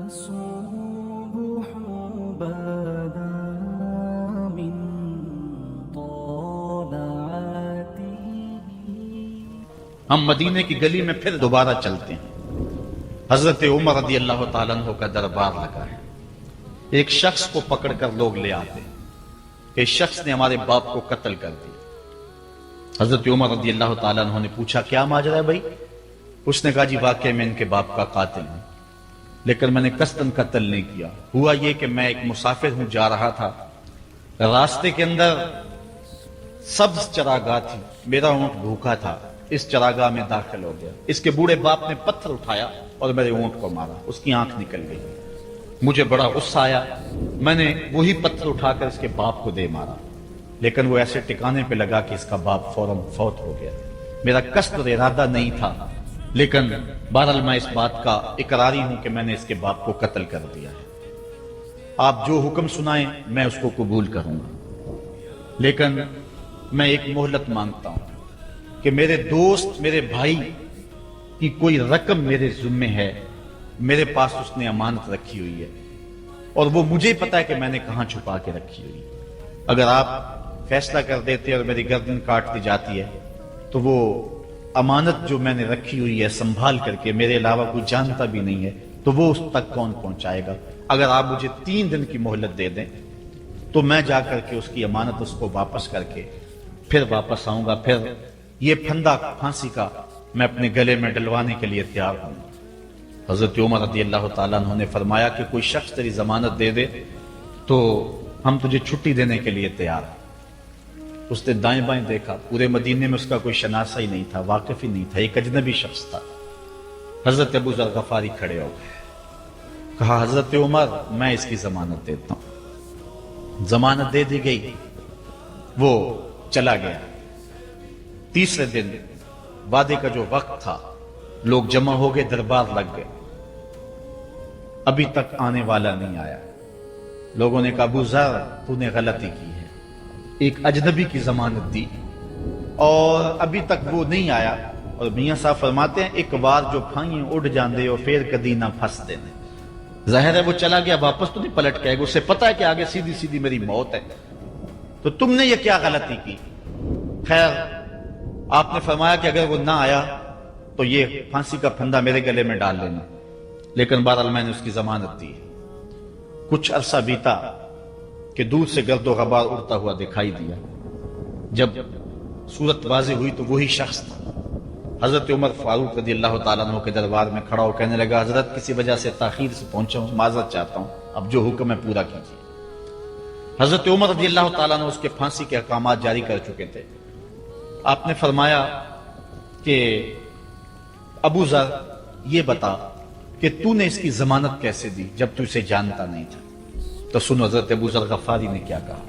الصبح بدا من طلعته. ہم مدینے کی گلی میں پھر دوبارہ چلتے ہیں. حضرت عمر رضی اللہ تعالیٰ عنہ کا دربار لگا ہے. ایک شخص کو پکڑ کر لوگ لے آتے ہیں کہ اس شخص نے ہمارے باپ کو قتل کر دیا. حضرت عمر رضی اللہ تعالیٰ عنہ نے پوچھا کیا ماجرا ہے بھائی؟ اس نے کہا جی واقعی میں ان کے باپ کا قاتل ہوں، لیکن میں نے قصداً قتل نہیں کیا. ہوا یہ کہ میں ایک مسافر ہوں، جا رہا تھا، راستے کے اندر سبز چراگاہ تھی، میرا اونٹ بھوکا تھا، اس چراگاہ میں داخل ہو گیا. اس کے بوڑھے باپ نے پتھر اٹھایا اور میرے اونٹ کو مارا، اس کی آنکھ نکل گئی. مجھے بڑا غصہ آیا، میں نے وہی پتھر اٹھا کر اس کے باپ کو دے مارا، لیکن وہ ایسے ٹکانے پہ لگا کہ اس کا باپ فوراً فوت ہو گیا. میرا قصد اور ارادہ نہیں تھا، لیکن بہرحال میں اس بات کا اقراری ہوں کہ میں نے اس کے باپ کو قتل کر دیا ہے. آپ جو حکم سنائیں میں اس کو قبول کروں گا، لیکن میں ایک مہلت مانگتا ہوں کہ میرے دوست، میرے بھائی کی کوئی رقم میرے ذمے ہے، میرے پاس اس نے امانت رکھی ہوئی ہے اور وہ مجھے پتا ہے کہ میں نے کہاں چھپا کے رکھی ہوئی ہے. اگر آپ فیصلہ کر دیتے اور میری گردن کاٹ دی جاتی ہے تو وہ امانت جو میں نے رکھی ہوئی ہے سنبھال کر کے میرے علاوہ کوئی جانتا بھی نہیں ہے، تو وہ اس تک کون پہنچائے گا؟ اگر آپ مجھے 3 دن کی مہلت دے دیں تو میں جا کر کے اس کی امانت اس کو واپس کر کے پھر واپس آؤں گا. پھر یہ پھندا پھانسی کا میں اپنے گلے میں ڈلوانے کے لیے تیار ہوں. حضرت عمر رضی اللہ تعالیٰ عنہ نے فرمایا کہ کوئی شخص تیری ضمانت دے دے تو ہم تجھے چھٹی دینے کے لیے تیار ہیں. اس نے دائیں بائیں دیکھا، پورے مدینے میں اس کا کوئی شناسہ ہی نہیں تھا، واقف ہی نہیں تھا، ایک اجنبی شخص تھا. حضرت ابو ذر غفاری کھڑے ہو گئے، کہا حضرت عمر میں اس کی ضمانت دیتا ہوں. ضمانت دے دی گئی، وہ چلا گیا. تیسرے دن وعدے کا جو وقت تھا، لوگ جمع ہو گئے، دربار لگ گئے، ابھی تک آنے والا نہیں آیا. لوگوں نے کہا ابو ذر تو نے غلطی کی ہے، ایک اجنبی کی ضمانت دی اور ابھی تک وہ نہیں آیا. اور میاں صاحب فرماتے ہیں ایک بار جو پھائیں اڑ جاندے اور پھر کدی نہ پھنس دینے. ظاہر ہے وہ چلا گیا، واپس تو نہیں پلٹ کے آئے گا، اسے پتا ہے کہ آگے سیدھی سیدھی میری موت ہے، تو تم نے یہ کیا غلطی کی؟ خیر آپ نے فرمایا کہ اگر وہ نہ آیا تو یہ پھانسی کا پھندا میرے گلے میں ڈال لینا، لیکن بہرحال میں نے اس کی ضمانت دی. کچھ عرصہ بیتا کہ دور سے گرد و غبار اڑتا ہوا دکھائی دیا. جب صورت واضح ہوئی تو وہی شخص تھا. حضرت عمر فاروق رضی اللہ تعالیٰ عنہ کے دربار میں کھڑا ہو کہنے لگا حضرت کسی وجہ سے تاخیر سے پہنچا ہوں، معذرت چاہتا ہوں، اب جو حکم ہے پورا کیجیے. حضرت عمر رضی اللہ تعالیٰ عنہ اس کے پھانسی کے احکامات جاری کر چکے تھے. آپ نے فرمایا کہ ابو ذر یہ بتا کہ تو نے اس کی ضمانت کیسے دی جب تو اسے جانتا نہیں تھا؟ تو سنو حضرت ابو ذر غفاری نے کیا کہا.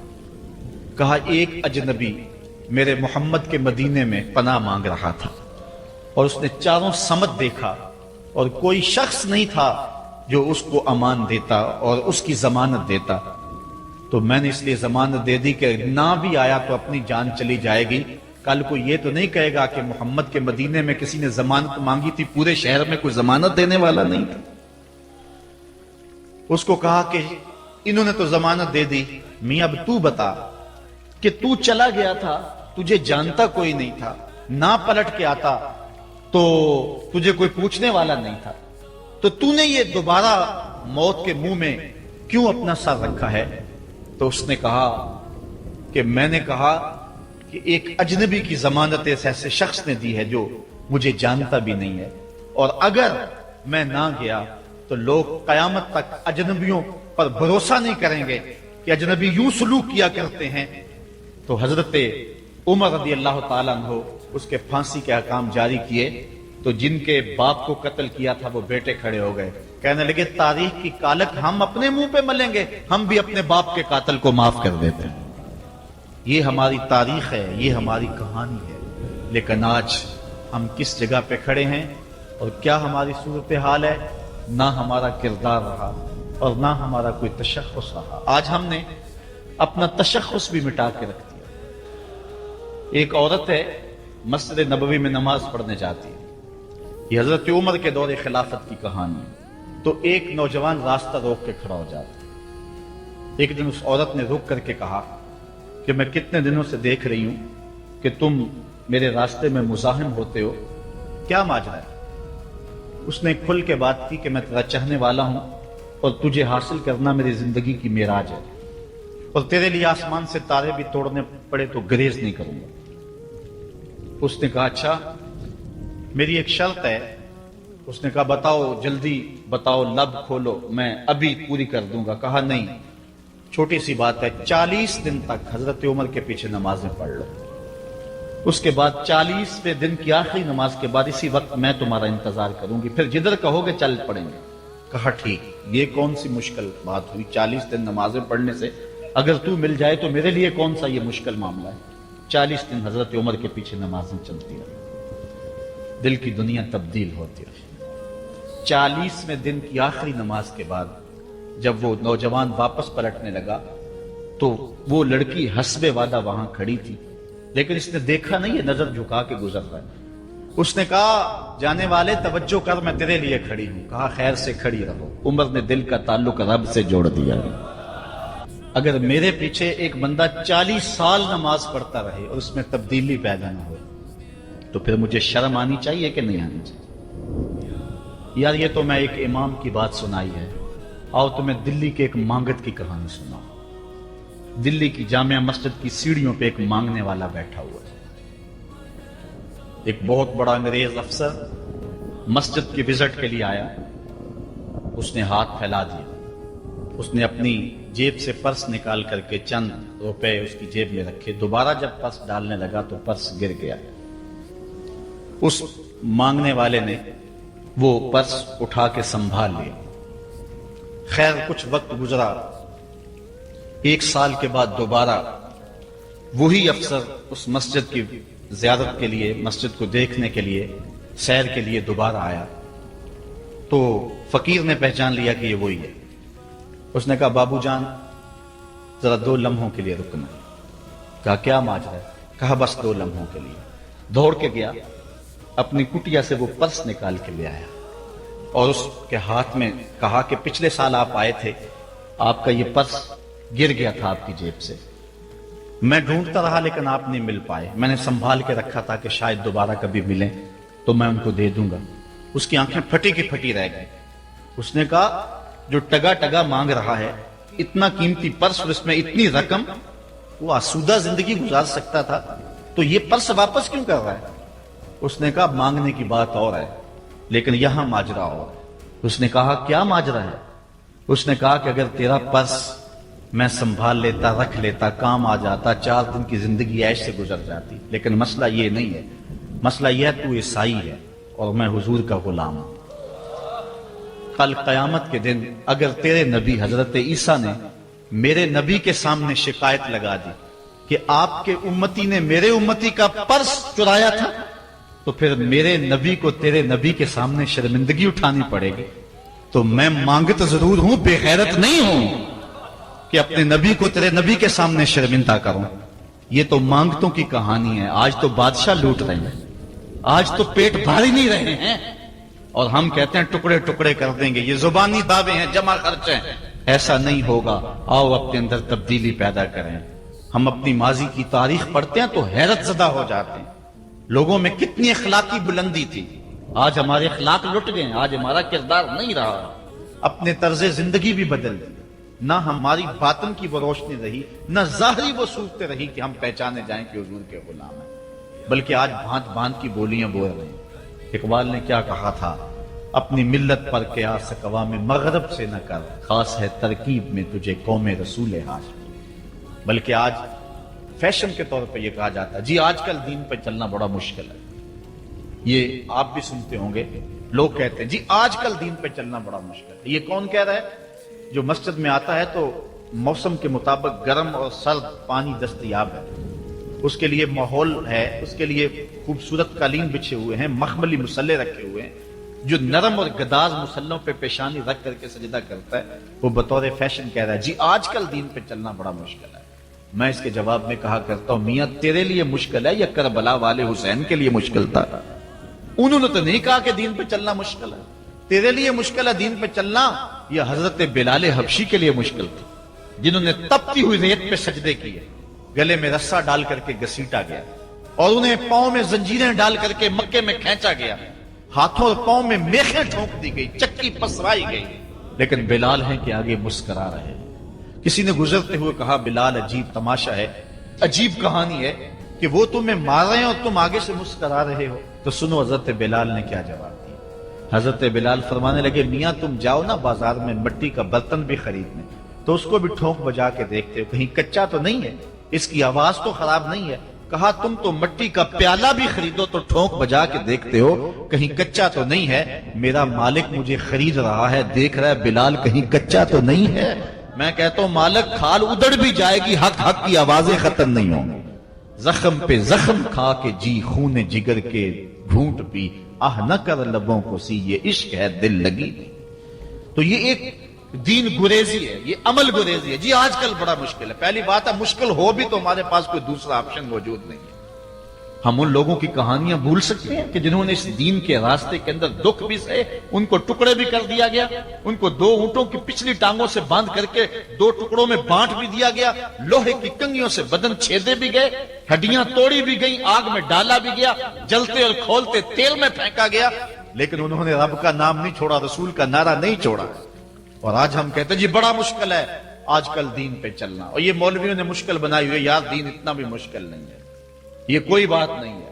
کہا ایک اجنبی میرے محمد کے مدینے میں پناہ مانگ رہا تھا اور اس نے چاروں سمت دیکھا اور کوئی شخص نہیں تھا جو اس کو امان دیتا اور اس کی ضمانت دیتا، تو میں نے اس لیے ضمانت دے دی کہ نہ بھی آیا تو اپنی جان چلی جائے گی. کل کو یہ تو نہیں کہے گا کہ محمد کے مدینے میں کسی نے ضمانت مانگی تھی، پورے شہر میں کوئی ضمانت دینے والا نہیں تھا. اس کو کہا کہ انہوں نے تو ضمانت دے دی، میاں اب تو بتا کہ تو چلا گیا تھا، تجھے جانتا کوئی نہیں تھا، نہ پلٹ کے آتا تو تجھے کوئی پوچھنے والا نہیں تھا، تو تو نے یہ دوبارہ موت کے منہ میں کیوں اپنا سر رکھا ہے؟ تو اس نے کہا کہ میں نے کہا کہ ایک اجنبی کی ضمانت ایسے شخص نے دی ہے جو مجھے جانتا بھی نہیں ہے، اور اگر میں نہ گیا تو لوگ قیامت تک اجنبیوں پر بھروسہ نہیں کریں گے کہ اجنبی یوں سلوک کیا کرتے ہیں. تو حضرت عمر رضی اللہ تعالیٰ عنہ اس کے پھانسی کے احکام جاری کیے. تو جن کے باپ کو قتل کیا تھا وہ بیٹے کھڑے ہو گئے، کہنے لگے تاریخ کی کالک ہم اپنے منہ پہ ملیں گے، ہم بھی اپنے باپ کے قاتل کو معاف کر دیتے ہیں. یہ ہماری تاریخ ہے، یہ ہماری کہانی ہے. لیکن آج ہم کس جگہ پہ کھڑے ہیں اور کیا ہماری صورتحال ہے؟ نہ ہمارا کردار رہا اور نہ ہمارا کوئی تشخص رہا. آج ہم نے اپنا تشخص بھی مٹا کے رکھ دیا. ایک عورت ہے مسجد نبوی میں نماز پڑھنے جاتی ہے. یہ حضرت عمر کے دور خلافت کی کہانی ہے. تو ایک نوجوان راستہ روک کے کھڑا ہو جاتا۔ ایک دن اس عورت نے رک کر کے کہا کہ میں کتنے دنوں سے دیکھ رہی ہوں کہ تم میرے راستے میں مزاحم ہوتے ہو، کیا ماجرا ہے؟ اس نے کھل کے بات کی کہ میں تیرا چاہنے والا ہوں اور تجھے حاصل کرنا میری زندگی کی معراج ہے، اور تیرے لیے آسمان سے تارے بھی توڑنے پڑے تو گریز نہیں کروں گا۔ اس نے کہا اچھا، میری ایک شرط ہے۔ اس نے کہا بتاؤ، جلدی بتاؤ، لب کھولو، میں ابھی پوری کر دوں گا۔ کہا نہیں، چھوٹی سی بات ہے، 40 دن تک حضرت عمر کے پیچھے نمازیں پڑھ لو، اس کے بعد 40ویں دن کی آخری نماز کے بعد اسی وقت میں تمہارا انتظار کروں گی، پھر جدھر کہو گے چل پڑیں گے۔ کہا ٹھیک، یہ کون سی مشکل بات ہوئی 40 دن نمازیں پڑھنے سے؟ اگر تو مل جائے تو میرے لیے کون سا یہ مشکل معاملہ ہے۔ 40 دن حضرت عمر کے پیچھے نمازیں چلتی رہی، دل کی دنیا تبدیل ہوتی رہی۔ 40ویں دن کی آخری نماز کے بعد جب وہ نوجوان واپس پلٹنے لگا تو وہ لڑکی حسب وعدہ وہاں کھڑی تھی، لیکن اس نے دیکھا نہیں، یہ نظر جھکا کے گزر رہا ہے۔ اس نے کہا جانے والے توجہ کر، میں تیرے لیے کھڑی ہوں۔ کہا خیر سے کھڑی رہو۔ عمر نے دل کا تعلق رب سے جوڑ دیا۔ اگر میرے پیچھے ایک بندہ 40 سال نماز پڑھتا رہے اور اس میں تبدیلی پیدا نہ ہو تو پھر مجھے شرم آنی چاہیے کہ نہیں آنی چاہیے؟ یار یہ تو میں ایک امام کی بات سنائی ہے، آؤ تمہیں دلی کے ایک مانگت کی کہانی سناؤں۔ دلی کی جامعہ مسجد کی سیڑھیوں پہ ایک مانگنے والا بیٹھا ہوا ہے۔ ایک بہت بڑا انگریز افسر مسجد کی وزٹ کے لیے آیا، اس نے ہاتھ پھیلا دیا، اس نے اپنی جیب سے پرس نکال کر کے چند روپے اس کی جیب میں رکھے، دوبارہ جب پرس ڈالنے لگا تو پرس گر گیا۔ اس مانگنے والے نے وہ پرس اٹھا کے سنبھال لیا۔ خیر کچھ وقت گزرا، 1 سال کے بعد دوبارہ وہی افسر اس مسجد کی زیارت کے لیے، مسجد کو دیکھنے کے لیے، سیر کے لیے دوبارہ آیا تو فقیر نے پہچان لیا کہ یہ وہی ہے۔ اس نے کہا بابو جان ذرا 2 لمحوں کے لیے رکنا۔ کہا کیا ماجرا ہے؟ کہا بس 2 لمحوں کے لیے۔ دوڑ کے گیا، اپنی کٹیا سے وہ پرس نکال کے لے آیا اور اس کے ہاتھ میں کہا کہ پچھلے سال آپ آئے تھے، آپ کا یہ پرس گر گیا تھا آپ کی جیب سے، میں ڈھونڈتا رہا لیکن آپ نہیں مل پائے، میں نے سنبھال کے رکھا تھا کہ شاید دوبارہ کبھی ملیں تو میں ان کو دے دوں گا۔ اس کی آنکھیں پھٹی کی پھٹی رہ گئی۔ اس نے کہا جو ٹگا ٹگا مانگ رہا ہے، اتنا قیمتی پرس اور اس میں اتنی رقم، وہ آسودہ زندگی گزار سکتا تھا، تو یہ پرس واپس کیوں کر رہا ہے؟ اس نے کہا مانگنے کی بات اور ہے لیکن یہاں ماجرا اور ہے۔ اس نے کہا کیا ماجرا ہے؟ اس نے کہا کہ اگر تیرا پرس میں سنبھال لیتا، رکھ لیتا، کام آ جاتا، 4 دن کی زندگی عیش سے گزر جاتی، لیکن مسئلہ یہ نہیں ہے، مسئلہ یہ ہے تو عیسائی ہے اور میں حضور کا غلام ہوں۔ کل قیامت کے دن اگر تیرے نبی حضرت عیسیٰ نے میرے نبی کے سامنے شکایت لگا دی کہ آپ کے امتی نے میرے امتی کا پرس چرایا تھا، تو پھر میرے نبی کو تیرے نبی کے سامنے شرمندگی اٹھانی پڑے گی۔ تو میں مانگت ضرور ہوں، بے غیرت نہیں ہوں کہ اپنے نبی کو تیرے نبی کے سامنے شرمندہ کروں۔ یہ تو مانگتوں کی کہانی ہے، آج تو بادشاہ لوٹ رہے ہیں، آج تو پیٹ بھاری نہیں رہے ہیں اور ہم کہتے ہیں ٹکڑے ٹکڑے کر دیں گے، یہ زبانی دعوے ہیں، جمع خرچ ہیں۔ ایسا نہیں ہوگا، آؤ اپنے اندر تبدیلی پیدا کریں۔ ہم اپنی ماضی کی تاریخ پڑھتے ہیں تو حیرت زدہ ہو جاتے ہیں، لوگوں میں کتنی اخلاقی بلندی تھی، آج ہمارے اخلاق لٹ گئے ہیں، آج ہمارا کردار نہیں رہا، اپنے طرز زندگی بھی بدل دی، نہ ہماری باطن کی وہ روشنی رہی، نہ ظاہری وہ صورت رہی کہ ہم پہچانے جائیں کہ حضور کے غلام ہیں، بلکہ آج بھانت بھانت کی بولیاں بول رہے ہیں۔ اقبال نے کیا کہا تھا، اپنی ملت پر قیاس اقوام مغرب سے نہ کر، خاص ہے ترکیب میں تجھے قوم رسول ہاشم۔ بلکہ آج فیشن کے طور پہ یہ کہا جاتا ہے جی آج کل دین پہ چلنا بڑا مشکل ہے، یہ آپ بھی سنتے ہوں گے، لوگ کہتے ہیں جی آج کل دین پہ چلنا بڑا مشکل ہے۔ یہ کون کہہ رہا ہے؟ جو مسجد میں آتا ہے تو موسم کے مطابق گرم اور سرد پانی دستیاب ہے، اس کے لیے ماحول ہے، اس کے لیے خوبصورت قالین بچھے ہوئے ہیں، مخملی مسلے رکھے ہوئے ہیں، جو نرم اور گداز مسلوں پہ پیشانی رکھ کر کے سجدہ کرتا ہے، وہ بطور فیشن کہہ رہا ہے جی آج کل دین پہ چلنا بڑا مشکل ہے۔ میں اس کے جواب میں کہا کرتا ہوں میاں تیرے لیے مشکل ہے یا کربلا والے حسین کے لیے مشکل تھا؟ انہوں نے تو نہیں کہا کہ دین پہ چلنا مشکل ہے، تیرے لیے مشکل ہے دین پہ چلنا، یہ حضرت بلال حبشی کے لیے مشکل تھی، جنہوں نے تپتی ہوئی ریت پہ سجدے کیے، گلے میں رسا ڈال کر کے گھسیٹا گیا، اور انہیں پاؤں میں زنجیریں ڈال کر کے مکے میں کھینچا گیا، ہاتھوں اور پاؤں میں میخیں ٹھونک دی گئی، چکی پسرائی گئی، لیکن بلال ہیں کہ آگے مسکرا رہے۔ کسی نے گزرتے ہوئے کہا بلال عجیب تماشا ہے، عجیب کہانی ہے کہ وہ تمہیں مار رہے ہیں اور تم آگے سے مسکرا رہے ہو۔ تو سنو حضرت بلال نے کیا جواب دیا۔ حضرت بلال فرمانے لگے میاں تم جاؤ نا بازار میں مٹی کا برتن بھی خریدنے، تو اس کو بھی ٹھونک بجا کے دیکھتے ہو کہیں کچا تو نہیں ہے، اس کی آواز تو خراب نہیں ہے۔ کہا تم تو مٹی کا پیالہ بھی خریدو تو ٹھونک بجا کے دیکھتے ہو کہیں کچا تو نہیں ہے، میرا مالک مجھے خرید رہا ہے، دیکھ رہا ہے بلال کہیں کچا تو نہیں ہے۔ میں کہتا ہوں مالک کھال ادڑ بھی جائے گی، حق حق کی آوازیں ختم نہیں ہوں گی۔ زخم پہ زخم کھا کے جی خون جگر کے گھونٹ پی، آہ نہ کر لبوں کو سی یہ عشق ہے دل لگی تھی۔ تو یہ ایک دین گریزی ہے، یہ عمل گریزی ہے۔ جی آج کل بڑا مشکل ہے، پہلی بات ہے مشکل ہو بھی تو ہمارے پاس کوئی دوسرا آپشن موجود نہیں ہے۔ ہم ان لوگوں کی کہانیاں بھول سکتے ہیں کہ جنہوں نے اس دین کے راستے کے اندر دکھ بھی سہے، ان کو ٹکڑے بھی کر دیا گیا، ان کو 2 اونٹوں کی پچھلی ٹانگوں سے باندھ کر کے 2 ٹکڑوں میں بانٹ بھی دیا گیا، لوہے کی کنگھیوں سے بدن چھیدے بھی گئے، ہڈیاں توڑی بھی گئیں، آگ میں ڈالا بھی گیا، جلتے اور کھولتے تیل میں پھینکا گیا، لیکن انہوں نے رب کا نام نہیں چھوڑا، رسول کا نعرہ نہیں چھوڑا۔ اور آج ہم کہتے ہیں جی بڑا مشکل ہے آج کل دین پہ چلنا، اور یہ مولویوں نے مشکل بنائی ہوئی ہے، یار دین اتنا بھی مشکل نہیں ہے، یہ کوئی بات نہیں ہے۔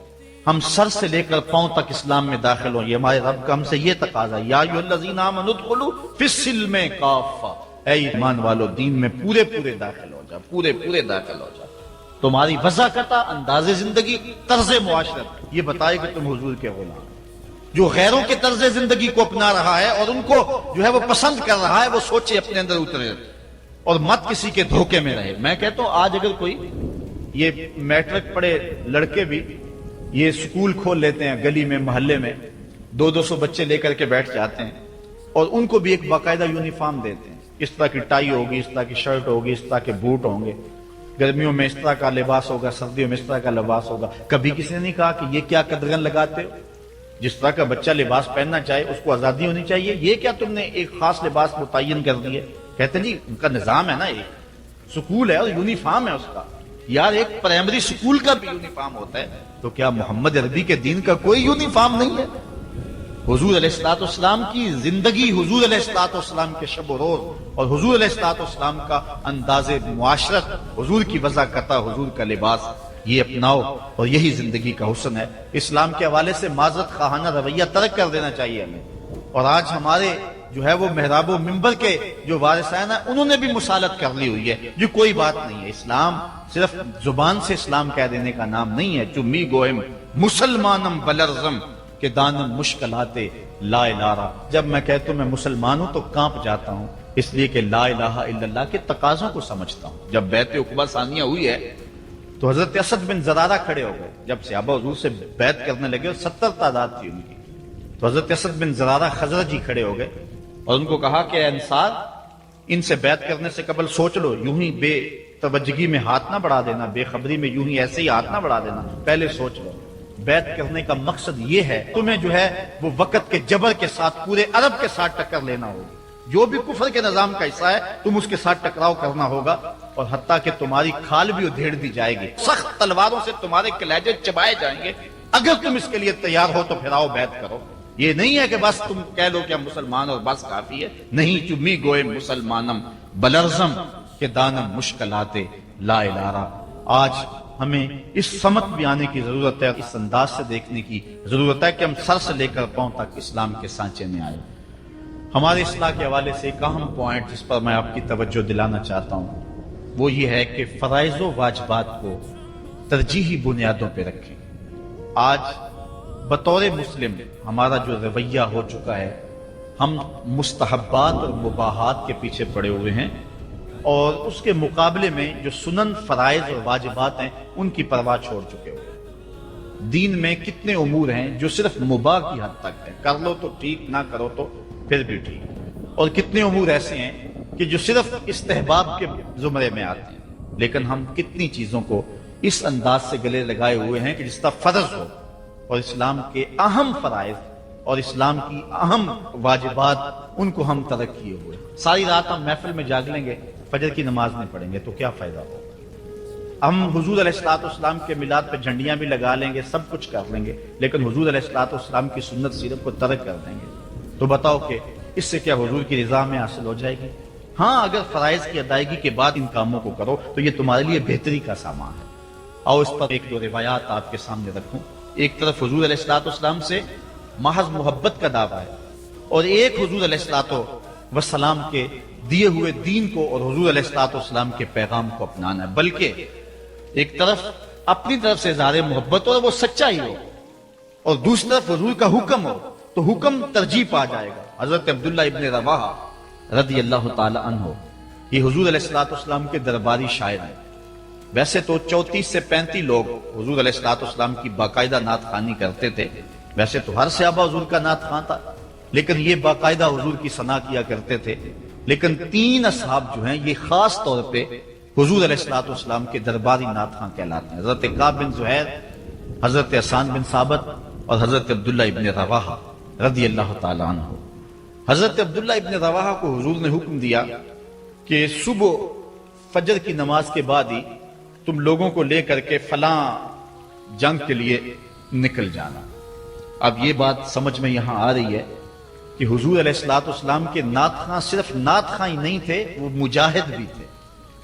ہم سر سے لے کر پاؤں تک اسلام میں داخل ہوں، یہ ہمارے رب کا ہم سے یہ تقاضا ہے، یا ایھا الذین آمنوا ادخلوا فی السلم کافہ، اے ایمان والو دین میں پورے داخل ہو جاؤ، پورے داخل ہو جاؤ۔ تمہاری وضاحت، انداز زندگی، طرز معاشرت یہ بتائے کہ تم حضور کے غلام۔ جو غیروں کے طرز زندگی کو اپنا رہا ہے اور ان کو جو ہے وہ پسند کر رہا ہے، وہ سوچے اپنے اندر اترے اور مت کسی کے دھوکے میں رہے۔ میں کہتا ہوں آج اگر کوئی یہ میٹرک پڑھے لڑکے بھی یہ سکول کھول لیتے ہیں گلی میں محلے میں، 200 بچے لے کر کے بیٹھ جاتے ہیں اور ان کو بھی ایک باقاعدہ یونیفارم دیتے ہیں، اس طرح کی ٹائی ہوگی، اس طرح کی شرٹ ہوگی، اس طرح کے بوٹ ہوں گے، گرمیوں میں اس طرح کا لباس ہوگا، سردیوں میں اس طرح کا لباس ہوگا۔ کبھی کسی نے نہیں کہا کہ یہ کیا قدغن لگاتے ہو؟ جس طرح کا بچہ لباس پہننا چاہے اس کو آزادی ہونی چاہیے، یہ کیا تم نے ایک خاص لباس متعین کر دی ہے؟ کہتے ہیں جی ان کا نظام ہے نا، ایک سکول ہے اور یونیفارم ہے اس کا۔ یار ایک پرائمری سکول کا بھی یونیفارم ہوتا ہے، تو کیا محمد عربی کے دین کا کوئی یونیفارم نہیں ہے؟ حضور علیہ الصلوۃ والسلام کی زندگی، حضور علیہ الصلوۃ والسلام کے شب و روز اور حضور علیہ الصلوۃ والسلام کا انداز معاشرت، حضور کی وضاحت، حضور کا لباس، یہ اپناؤ اور یہی زندگی کا حسن ہے۔ اسلام کے حوالے سے معذرت خواہانہ رویہ ترک کر دینا چاہیے ہمیں۔ اور آج ہمارے جو ہے وہ محراب و منبر کے جو وارثین ہیں انہوں نے بھی مسالت کر لی ہوئی ہے، جو کوئی بات نہیں ہے۔ اسلام صرف زبان سے اسلام کہہ دینے کا نام نہیں ہے۔ چمی گوہم مسلمانم بلرزم کہ دانم مشکلات لا الہ۔ جب میں کہتا ہوں میں مسلمان ہوں تو کانپ جاتا ہوں، اس لیے کہ لا الہ الا اللہ کے تقاضوں کو سمجھتا ہوں۔ جب بیعت عقبہ ثانیہ ہوئی ہے تو حضرت اسد بن زرارہ کھڑے ہو گئے، جب صحابہ حضور سے بیعت کرنے لگے اور 70 تعداد تھی ان کی، تو حضرت اسد بن زرارہ خزرجی کھڑے ہو گئے اور ان کو کہا کہ اے انصار، ان سے بیعت کرنے سے قبل سوچ لو، یوں ہی بے توجہی میں ہاتھ نہ بڑھا دینا، بے خبری میں یوں ہی ایسے ہی ہاتھ نہ بڑھا دینا، پہلے سوچ لو۔ بیعت کرنے کا مقصد یہ ہے تمہیں جو ہے وہ وقت کے جبر کے ساتھ پورے عرب کے ساتھ ٹکر لینا ہوگی، جو بھی کفر کے نظام کا حصہ ہے تم اس کے ساتھ ٹکراؤ کرنا ہوگا، اور حتیٰ کہ تمہاری کھال بھی ادھیڑ دی جائے گی، سخت تلواروں سے تمہارے کلیجے چبائے جائیں گے۔ اگر تم اس کے لیے تیار ہو تو پھر آؤ بیعت کرو۔ یہ نہیں ہے کہ بس تم کہہ لو کہ ہم مسلمان اور بس کافی ہے، نہیں۔ چمی گوئے مسلمانم بلرزم کہ دانم مشکلات لا الہ۔ آج ہمیں اس سمت بھی آنے کی ضرورت ہے، اس انداز سے دیکھنے کی ضرورت ہے کہ ہم سر سے لے کر پاؤں تک اسلام کے سانچے میں آئے۔ ہمارے اصلاح کے حوالے سے ایک اہم پوائنٹ جس پر میں آپ کی توجہ دلانا چاہتا ہوں وہ یہ ہے کہ فرائض و واجبات کو ترجیحی بنیادوں پہ رکھیں۔ آج بطور مسلم ہمارا جو رویہ ہو چکا ہے، ہم مستحبات اور مباحات کے پیچھے پڑے ہوئے ہیں، اور اس کے مقابلے میں جو سنن، فرائض اور واجبات ہیں ان کی پرواہ چھوڑ چکے ہوئے ہیں۔ دین میں کتنے امور ہیں جو صرف مباح کی حد تک ہیں، کر لو تو ٹھیک، نہ کرو تو پھر بھی ٹھیک، اور کتنے امور ایسے ہیں کہ جو صرف استحباب کے زمرے میں آتے ہیں۔ لیکن ہم کتنی چیزوں کو اس انداز سے گلے لگائے ہوئے ہیں کہ جس کا فرض ہو، اور اسلام کے اہم فرائض اور اسلام کی اہم واجبات ان کو ہم ترک کیے ہوئے. ساری رات ہم محفل میں جاگ لیں گے, فجر کی نماز نہیں پڑھیں گے تو کیا فائدہ ہوگا. ہم حضور علیہ الصلوۃ والسلام کے میلاد پہ جھنڈیاں بھی لگا لیں گے, سب کچھ کر لیں گے, لیکن حضور علیہ الصلوۃ والسلام کی سنت سیرت کو ترک کر دیں گے, تو بتاؤ کہ اس سے کیا حضور کی رضا میں حاصل ہو جائے گی؟ ہاں, اگر فرائض کی ادائیگی کے بعد ان کاموں کو کرو تو یہ تمہارے لیے بہتری کا سامان ہے. آؤ اس پر ایک دو روایات آپ کے سامنے رکھوں. ایک طرف حضور علیہ الصلوۃ والسلام سے محض محبت کا دعویٰ ہے, اور ایک حضور علیہ الصلوۃ والسلام کے دیے ہوئے دین کو اور حضور علیہ الصلوۃ والسلام کے پیغام کو اپنانا ہے. بلکہ ایک طرف اپنی طرف سے اظہار محبت اور وہ سچائی ہو, اور دوسری طرف حضور کا حکم ہو تو حکم ترجیح پا جائے گا. حضرت عبداللہ ابن رواحہ رضی اللہ تعالی عنہ, یہ حضور علیہ الصلوۃ والسلام کے درباری شاعر ہیں. ویسے تو 34 سے 35 لوگ حضور علیہ الصلوۃ والسلام کی باقاعدہ نعت خوانی کرتے تھے. ویسے تو ہر صحابہ حضور کا نعت خواں تھا, لیکن یہ باقاعدہ حضور کی ثنا کیا کرتے تھے. لیکن 3 اصحاب جو ہیں یہ خاص طور پہ حضور علیہ الصلوۃ والسلام کے درباری نعت خواں کہلاتے ہیں. حضرت کعب بن زہیر, حضرت حسان بن ثابت اور حضرت عبداللہ ابن رواحہ رضی اللہ تعالی عنہ. حضرت عبداللہ ابن رواحہ کو حضور نے حکم دیا کہ صبح فجر کی نماز کے بعد ہی تم لوگوں کو لے کر کے فلاں جنگ کے لیے نکل جانا. اب یہ بات سمجھ میں یہاں آ رہی ہے کہ حضور علیہ الصلوۃ والسلام کے نعت خواں صرف نعت خواں ہی نہیں تھے, وہ مجاہد بھی تھے.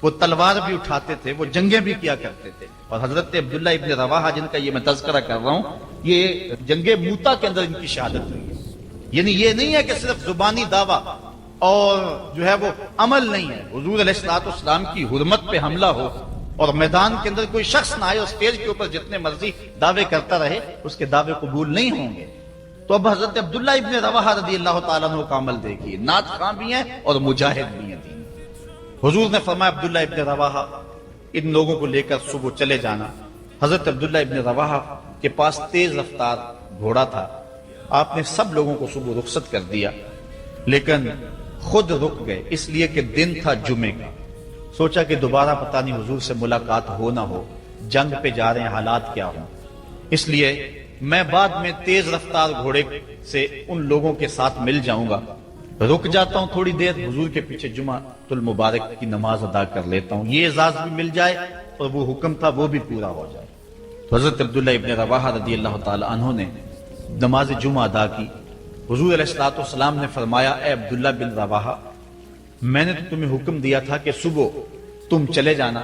وہ تلوار بھی اٹھاتے تھے, وہ جنگیں بھی کیا کرتے تھے. اور حضرت عبداللہ ابن رواحہ جن کا یہ میں تذکرہ کر رہا ہوں, یہ جنگ موتا کے اندر ان کی شہادت ہوئی ہے. یعنی یہ نہیں ہے کہ صرف زبانی دعویٰ اور جو ہے وہ عمل نہیں ہے. حضور علیہ الصلوۃ والسلام کی حرمت پہ حملہ ہو اور میدان کے اندر کوئی شخص نہ آئے اور اسٹیج کے اوپر جتنے مرضی دعوے کرتا رہے, اس کے دعوے قبول نہیں ہوں گے. تو اب حضرت عبداللہ ابن رواحہ رضی اللہ تعالیٰ عنہ کا عمل دیکھیے, نعت خواں بھی ہیں اور مجاہد بھی ہیں. حضور نے فرمایا عبداللہ ابن رواحہ ان لوگوں کو لے کر صبح چلے جانا. حضرت عبداللہ ابن رواحہ کے پاس تیز رفتار گھوڑا تھا. آپ نے سب لوگوں کو صبح رخصت کر دیا, لیکن خود رک گئے, اس لیے کہ دن تھا جمعے کا. سوچا کہ دوبارہ پتہ نہیں حضور سے ملاقات ہو نہ ہو, جنگ پہ جا رہے ہیں, حالات کیا ہوں, اس لیے میں بعد میں تیز رفتار گھوڑے سے ان لوگوں کے ساتھ مل جاؤں گا, رک جاتا ہوں تھوڑی دیر, حضور کے پیچھے جمعہ المبارک کی نماز ادا کر لیتا ہوں, یہ اعزاز بھی مل جائے اور وہ حکم تھا وہ بھی پورا ہو جائے. تو حضرت عبداللہ ابن رواحہ رضی اللہ تعالی عنہ نے نماز جمعہ ادا کی. حضور علیہ الصلوۃ والسلام نے فرمایا, اے عبداللہ بن رواحہ, میں نے تو تمہیں حکم دیا تھا کہ صبح تم چلے جانا,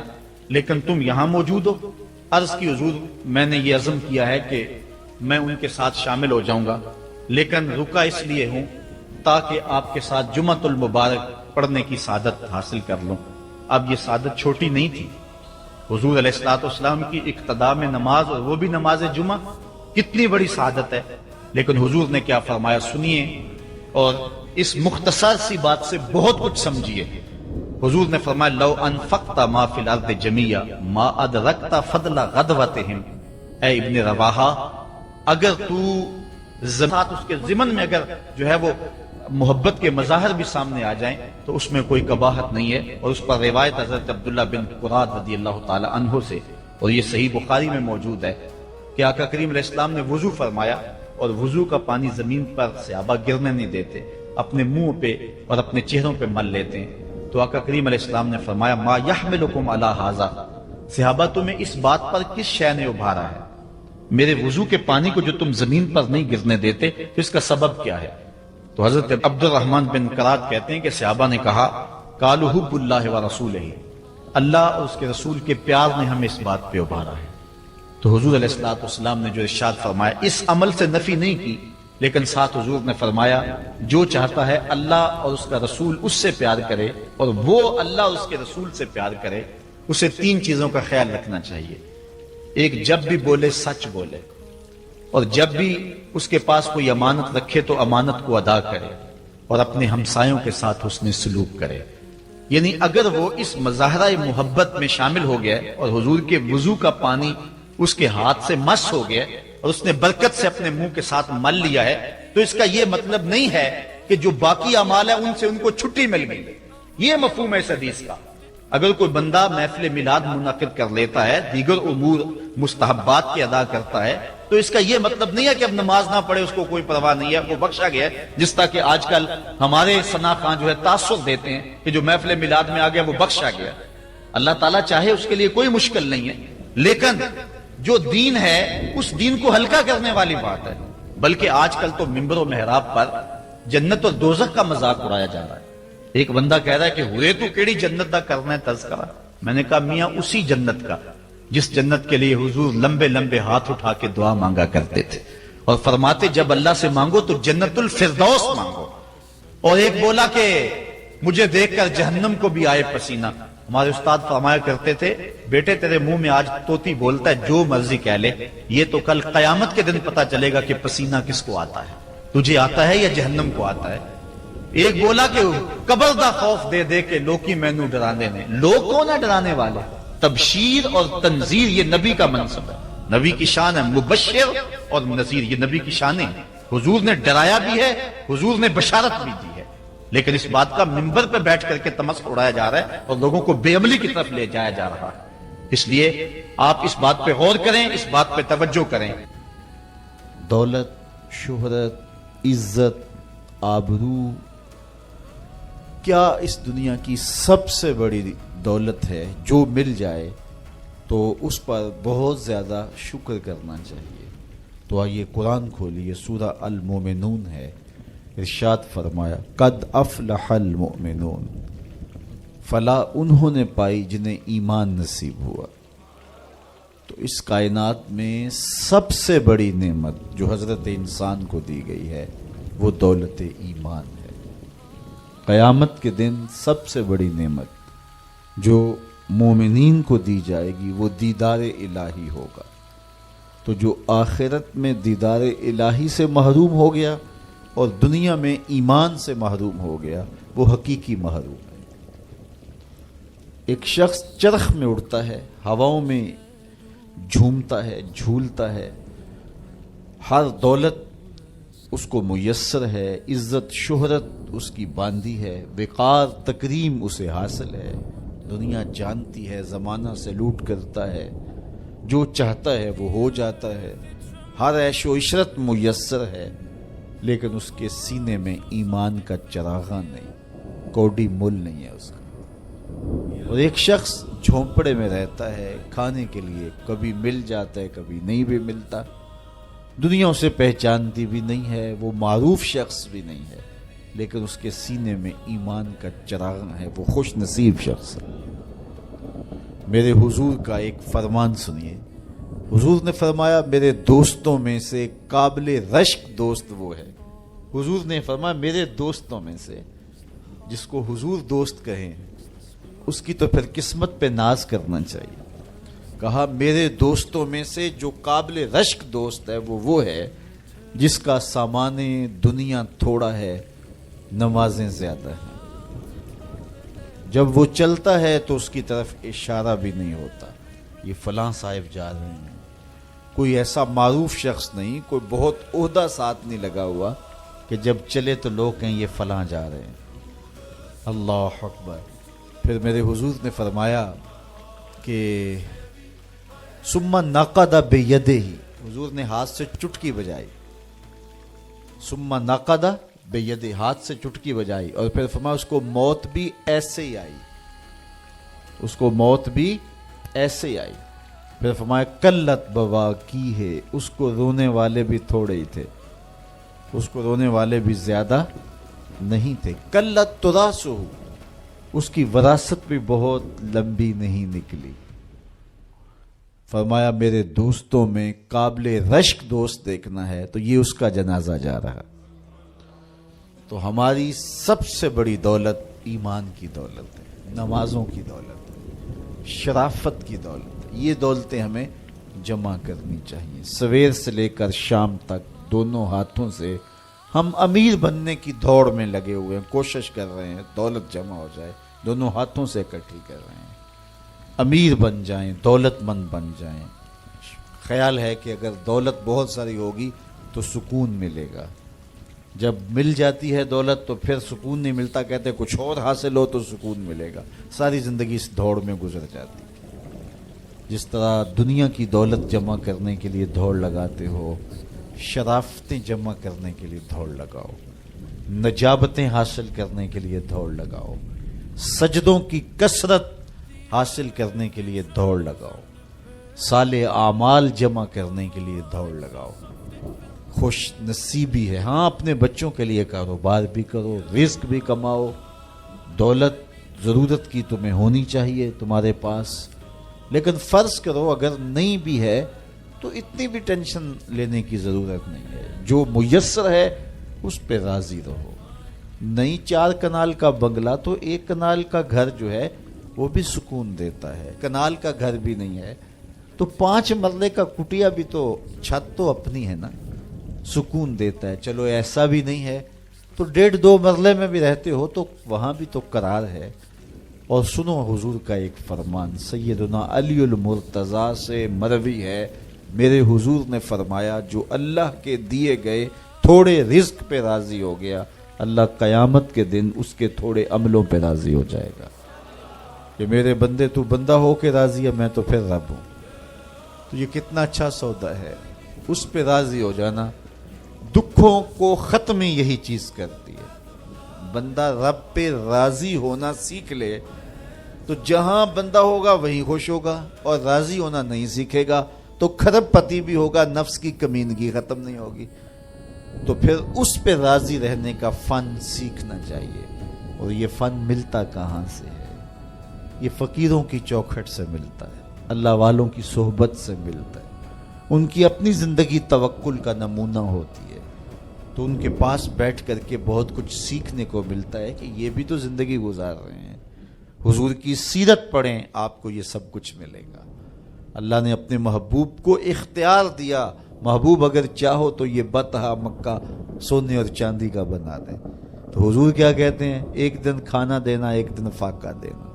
لیکن تم یہاں موجود ہو. عرض کی حضور, میں نے یہ عزم کیا ہے کہ میں ان کے ساتھ شامل ہو جاؤں گا, لیکن رکا اس لیے ہوں تاکہ آپ کے ساتھ جمعہ المبارک پڑھنے کی سعادت حاصل کر لوں. اب یہ سعادت چھوٹی نہیں تھی. حضور علیہ الصلوۃ والسلام کی اقتداء میں نماز, اور وہ بھی نماز جمعہ, کتنی بڑی سعادت ہے. لیکن حضور نے کیا فرمایا سنیے, اور اس مختصر سی بات سے بہت کچھ سمجھیے. حضور نے فرمایا, لو انفقت ما فی الارض جمیعا ما ادرکت فضل غدوتہم. اے ابن رواحہ, اگر تو ساتھ اس کے ضمن میں اگر جو ہے وہ محبت کے مظاہر بھی سامنے آ جائیں تو اس میں کوئی قباحت نہیں ہے. اور اس پر روایت حضرت عبداللہ بن قراد رضی اللہ تعالی عنہ سے, اور یہ صحیح بخاری میں موجود ہے, کہ آقا کریم علیہ السلام نے وضو فرمایا, اور وضو کا پانی زمین پر صحابہ گرنے نہیں دیتے, اپنے منہ پہ اور اپنے چہروں پہ مل لیتے ہیں. تو آقا کریم علیہ السلام نے فرمایا, ما یحملکم علی ھذا, صحابہ تمہیں اس بات پر کس شے نے ابھارا ہے, میرے وضو کے پانی کو جو تم زمین پر نہیں گرنے دیتے, تو اس کا سبب کیا ہے؟ تو حضرت عبد الرحمن بن قراد کہتے ہیں کہ صحابہ نے کہا, قالوا حب اللہ و رسولہ, اللہ اور اس کے رسول کے پیار نے ہمیں اس بات پہ ابھارا ہے. تو حضور علیہ الصلوۃ والسلام نے جو ارشاد فرمایا, اس عمل سے نفی نہیں کی, لیکن ساتھ حضور نے فرمایا, جو چاہتا ہے اللہ اور اس کا رسول اس سے پیار کرے, اور وہ اللہ اور اس کے رسول سے پیار کرے, اسے 3 چیزوں کا خیال رکھنا چاہیے. ایک, جب بھی بولے سچ بولے, اور جب بھی اس کے پاس کوئی امانت رکھے تو امانت کو ادا کرے, اور اپنے ہمسایوں کے ساتھ حسن سلوک کرے. یعنی اگر وہ اس مظاہرہ محبت میں شامل ہو گیا اور حضور کے وضو کا پانی اس کے ہاتھ سے مس ہو گیا اور اس نے برکت سے اپنے منہ کے ساتھ مل لیا ہے, تو اس کا یہ مطلب نہیں ہے کہ جو باقی اعمال ہے ان سے ان کو چھٹی مل گئی. یہ مفہوم ہے اس حدیث کا. اگر کوئی بندہ محفل میلاد منعقد کر لیتا ہے, دیگر امور مستحبات کے ادا کرتا ہے, تو اس کا یہ مطلب نہیں ہے کہ اب نماز نہ پڑھے اس کو کوئی پرواہ نہیں ہے، وہ بخشا گیا ہے، جس طرح کہ آج کل ہمارے ثنا خان جو ہے تاثر دیتے ہیں کہ جو محفل میلاد میں آ گیا وہ بخشا گیا۔ اللہ تعالیٰ چاہے اس کے لیے کوئی مشکل نہیں ہے، لیکن جو دین ہے اس دین کو ہلکا کرنے والی بات ہے۔ بلکہ آج کل تو ممبر و محراب پر جنت اور دوزخ کا مذاق اڑایا جا رہا ہے۔ ایک بندہ کہہ رہا ہے کہ ہوئے تو کیڑی جنت دا کرنا ہے تذکرہ۔ میں نے کہا میاں اسی جنت کا جس جنت کے لیے حضور لمبے لمبے ہاتھ اٹھا کے دعا مانگا کرتے تھے اور فرماتے جب اللہ سے مانگو تو جنت الفردوس مانگو۔ اور ایک بولا کہ مجھے دیکھ کر جہنم کو بھی آئے پسینہ۔ ہمارے استاد فرمایا کرتے تھے بیٹے تیرے منہ میں آج طوطی بولتا ہے جو مرضی کہہ لے، یہ تو کل قیامت کے دن پتا چلے گا کہ پسینہ کس کو آتا ہے، تجھے آتا ہے یا جہنم کو آتا ہے۔ ایک بولا کہ قبر دا خوف دے دے کے لوکی مینو ڈرانے نے۔ لوگ کون ہے ڈرانے والے؟ تبشیر اور تنذیر یہ نبی کا منصب ہے، نبی کی شان ہے، مبشر اور نذیر یہ نبی کی شانیں ہیں۔ حضور نے ڈرایا بھی ہے، حضور نے بشارت بھی دی ہے، لیکن اس بات کا منبر پہ بیٹھ کر کے تمسخر اڑایا جا رہا ہے اور لوگوں کو بے عملی کی طرف لے جایا جا رہا ہے۔ اس لیے آپ اس بات پہ غور کریں، اس بات پہ توجہ کریں۔ دولت، شہرت، عزت، آبرو کیا اس دنیا کی سب سے بڑی دولت ہے جو مل جائے تو اس پر بہت زیادہ شکر کرنا چاہیے۔ تو آئیے قرآن کھولیے، سورہ المومنون ہے، ارشاد فرمایا قد افلح المؤمنون، فلاح انہوں نے پائی جنہیں ایمان نصیب ہوا۔ تو اس کائنات میں سب سے بڑی نعمت جو حضرت انسان کو دی گئی ہے وہ دولت ایمان ہے۔ قیامت کے دن سب سے بڑی نعمت جو مومنین کو دی جائے گی وہ دیدار الہی ہوگا۔ تو جو آخرت میں دیدار الہی سے محروم ہو گیا اور دنیا میں ایمان سے محروم ہو گیا وہ حقیقی محروم ہے۔ ایک شخص چرخ میں اڑتا ہے، ہواؤں میں جھومتا ہے، جھولتا ہے، ہر دولت اس کو میسر ہے، عزت شہرت اس کی باندھی ہے، وقار تکریم اسے حاصل ہے، دنیا جانتی ہے، زمانہ سے لوٹ کرتا ہے، جو چاہتا ہے وہ ہو جاتا ہے، ہر عیش و عشرت میسر ہے، لیکن اس کے سینے میں ایمان کا چراغاں نہیں، کوڈی مل نہیں ہے اس کا۔ اور ایک شخص جھونپڑے میں رہتا ہے، کھانے کے لیے کبھی مل جاتا ہے کبھی نہیں بھی ملتا، دنیا اسے پہچانتی بھی نہیں ہے، وہ معروف شخص بھی نہیں ہے، لیکن اس کے سینے میں ایمان کا چراغاں ہے، وہ خوش نصیب شخص ہے۔ میرے حضور کا ایک فرمان سنیے، حضور نے فرمایا میرے دوستوں میں سے قابل رشک دوست وہ ہے۔ حضور نے فرمایا میرے دوستوں میں سے، جس کو حضور دوست کہیں اس کی تو پھر قسمت پہ ناز کرنا چاہیے۔ کہا میرے دوستوں میں سے جو قابل رشک دوست ہے وہ ہے جس کا سامان دنیا تھوڑا ہے، نمازیں زیادہ ہیں۔ جب وہ چلتا ہے تو اس کی طرف اشارہ بھی نہیں ہوتا، یہ فلاں صاحب جا رہے ہیں، کوئی ایسا معروف شخص نہیں، کوئی بہت عہدہ ساتھ نہیں لگا ہوا کہ جب چلے تو لوگ کہیں یہ فلاں جا رہے ہیں۔ اللہ اکبر۔ پھر میرے حضور نے فرمایا کہ ثم نقد بیدہ، حضور نے ہاتھ سے چٹکی بجائی، ثم نقد بیدہ، ہاتھ سے چٹکی بجائی، اور پھر فرمایا اس کو موت بھی ایسے ہی آئی، اس کو موت بھی ایسے ہی آئی۔ پھر فرمایا قلت بواکی ہے، اس کو رونے والے بھی تھوڑے ہی تھے، اس کو رونے والے بھی زیادہ نہیں تھے۔ قلت تراثہ، اس کی وراثت بھی بہت لمبی نہیں نکلی۔ فرمایا میرے دوستوں میں قابل رشک دوست دیکھنا ہے تو یہ اس کا جنازہ جا رہا۔ تو ہماری سب سے بڑی دولت ایمان کی دولت ہے، نمازوں کی دولت ہے، شرافت کی دولت ہے۔ یہ دولتیں ہمیں جمع کرنی چاہیے۔ سویر سے لے کر شام تک دونوں ہاتھوں سے ہم امیر بننے کی دوڑ میں لگے ہوئے ہیں، کوشش کر رہے ہیں دولت جمع ہو جائے، دونوں ہاتھوں سے اکٹھی کر رہے ہیں، امیر بن جائیں، دولت مند بن جائیں۔ خیال ہے کہ اگر دولت بہت ساری ہوگی تو سکون ملے گا، جب مل جاتی ہے دولت تو پھر سکون نہیں ملتا، کہتے کچھ اور حاصل ہو تو سکون ملے گا، ساری زندگی اس دوڑ میں گزر جاتی۔ جس طرح دنیا کی دولت جمع کرنے کے لیے دوڑ لگاتے ہو، شرافتیں جمع کرنے کے لیے دوڑ لگاؤ، نجابتیں حاصل کرنے کے لیے دوڑ لگاؤ، سجدوں کی کثرت حاصل کرنے کے لیے دوڑ لگاؤ، صالح اعمال جمع کرنے کے لیے دوڑ لگاؤ، خوش نصیبی ہے، ہاں اپنے بچوں کے لیے کاروبار بھی کرو، رزق بھی کماؤ، دولت ضرورت کی تمہیں ہونی چاہیے تمہارے پاس، لیکن فرض کرو اگر نہیں بھی ہے تو اتنی بھی ٹینشن لینے کی ضرورت نہیں ہے، جو میسر ہے اس پہ راضی رہو۔ نہیں 4 کنال کا بنگلہ تو 1 کنال کا گھر جو ہے وہ بھی سکون دیتا ہے، کنال کا گھر بھی نہیں ہے تو 5 مرلے کا کٹیا بھی تو چھت تو اپنی ہے نا، سکون دیتا ہے۔ چلو ایسا بھی نہیں ہے تو 1.5-2 مرلے میں بھی رہتے ہو تو وہاں بھی تو قرار ہے۔ اور سنو حضور کا ایک فرمان، سیدنا علی المرتضیٰ سے مروی ہے، میرے حضور نے فرمایا جو اللہ کے دیے گئے تھوڑے رزق پہ راضی ہو گیا، اللہ قیامت کے دن اس کے تھوڑے عملوں پہ راضی ہو جائے گا کہ میرے بندے تو بندہ ہو کے راضی ہے، میں تو پھر رب ہوں۔ تو یہ کتنا اچھا سودا ہے، اس پہ راضی ہو جانا۔ دکھوں کو ختم یہی چیز کرتی ہے، بندہ رب پہ راضی ہونا سیکھ لے تو جہاں بندہ ہوگا وہیں خوش ہوگا، اور راضی ہونا نہیں سیکھے گا تو کھرب پتی بھی ہوگا، نفس کی کمینگی ختم نہیں ہوگی۔ تو پھر اس پہ راضی رہنے کا فن سیکھنا چاہیے، اور یہ فن ملتا کہاں سے ہے؟ یہ فقیروں کی چوکھٹ سے ملتا ہے، اللہ والوں کی صحبت سے ملتا ہے، ان کی اپنی زندگی توکل کا نمونہ ہوتی ہے، تو ان کے پاس بیٹھ کر کے بہت کچھ سیکھنے کو ملتا ہے کہ یہ بھی تو زندگی گزار رہے ہیں۔ حضور کی سیرت پڑھیں، آپ کو یہ سب کچھ ملے گا۔ اللہ نے اپنے محبوب کو اختیار دیا، محبوب اگر چاہو تو یہ بطحا مکہ سونے اور چاندی کا بنا دیں۔ تو حضور کیا کہتے ہیں؟ ایک دن کھانا دینا، ایک دن فاقہ دینا۔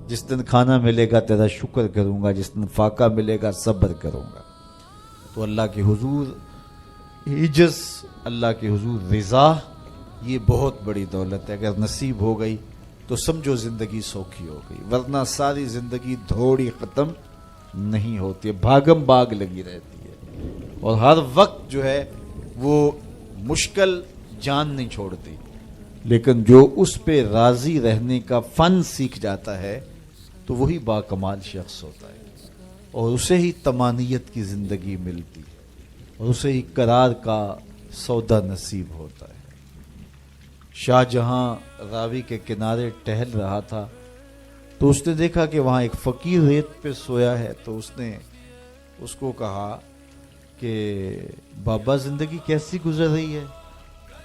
جس دن کھانا ملے گا تیرا شکر کروں گا، جس دن فاقہ ملے گا صبر کروں گا۔ تو اللہ کے حضور عجز، اللہ کے حضور رضا، یہ بہت بڑی دولت ہے۔ اگر نصیب ہو گئی تو سمجھو زندگی سوکھی ہو گئی، ورنہ ساری زندگی دھوڑی ختم نہیں ہوتی ہے، بھاگم بھاگ لگی رہتی ہے، اور ہر وقت جو ہے وہ مشکل جان نہیں چھوڑتی۔ لیکن جو اس پہ راضی رہنے کا فن سیکھ جاتا ہے تو وہی باکمال شخص ہوتا ہے، اور اسے ہی طمانیت کی زندگی ملتی ہے، اور اسے ہی قرار کا سودا نصیب ہوتا ہے۔ شاہ جہاں راوی کے کنارے ٹہل رہا تھا تو اس نے دیکھا کہ وہاں ایک فقیر ریت پہ سویا ہے، تو اس نے اس کو کہا کہ بابا زندگی کیسی گزر رہی ہے؟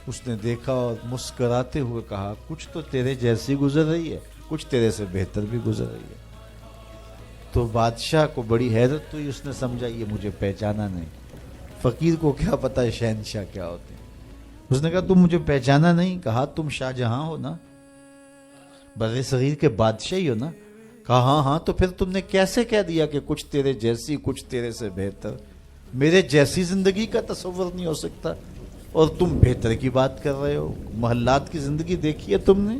اس نے دیکھا اور مسکراتے ہوئے کہا کچھ تو تیرے جیسی گزر رہی ہے، کچھ تیرے سے بہتر بھی گزر رہی ہے۔ تو بادشاہ کو بڑی حیرت ہوئی، اس نے سمجھا یہ مجھے پہچانا نہیں، فقیر کو کیا پتا ہے شہنشاہ کیا ہوتے ہیں۔ اس نے کہا تم مجھے پہچانا نہیں؟ کہا تم شاہ جہاں ہو نا، بر صغیر کے بادشاہ ہی ہو نا؟ کہا ہاں ہاں، تو پھر تم نے کیسے کہہ دیا کہ کچھ تیرے جیسی کچھ تیرے سے بہتر؟ میرے جیسی زندگی کا تصور نہیں ہو سکتا، اور تم بہتر کی بات کر رہے ہو۔ محلات کی زندگی دیکھی ہے تم نے؟